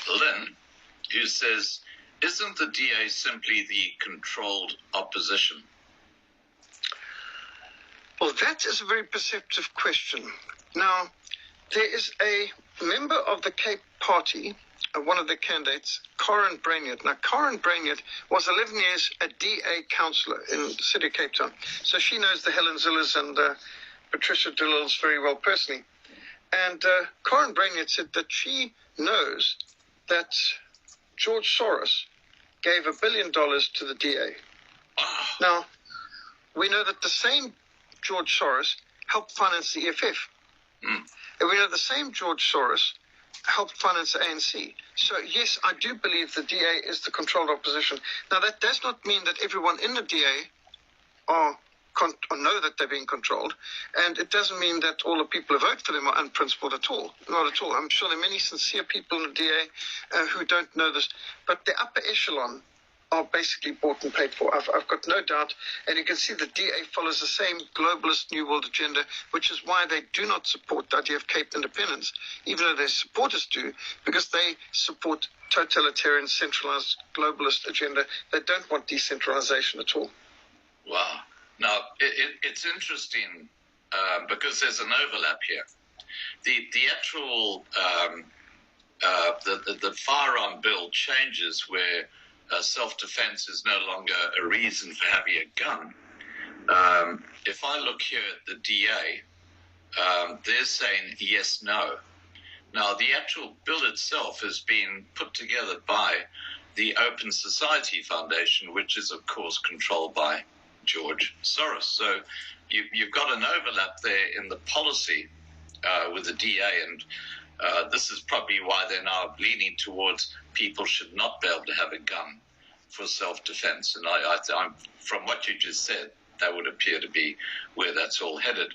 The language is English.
Lynn, who says, isn't the DA simply the controlled opposition? Well, that is a very perceptive question. Now, there is a member of the Cape Party, one of the candidates, Karen Brainerd. Now, Karen Brainerd was 11 years a DA councillor in the city of Cape Town. So she knows the Helen Zillers and Patricia de Lille's very well personally. And Karen Brainerd said that she knows that George Soros gave $1 billion to the DA. Now, we know that the same George Soros helped finance the EFF. And we know the same George Soros helped finance the ANC. So, yes, I do believe the DA is the controlled opposition. Now, that does not mean that everyone in the DA know that they're being controlled, and it doesn't mean that all the people who vote for them are unprincipled at all. Not at all. I'm sure there are many sincere people in the DA who don't know this, but the upper echelon are basically bought and paid for. I've got no doubt, and you can see the DA follows the same globalist New World agenda, which is why they do not support the idea of Cape independence, even though their supporters do, because they support totalitarian, centralized, globalist agenda. They don't want decentralization at all. Wow. Now, it's interesting because there's an overlap here. The actual the firearm bill changes where self-defense is no longer a reason for having a gun. If I look here at the DA, they're saying yes, no. Now, the actual bill itself has been put together by the Open Society Foundation, which is, of course, controlled by George Soros. So you've got an overlap there in the policy with the DA, and this is probably why they're now leaning towards people should not be able to have a gun for self-defense. And I'm, from what you just said, that would appear to be where that's all headed.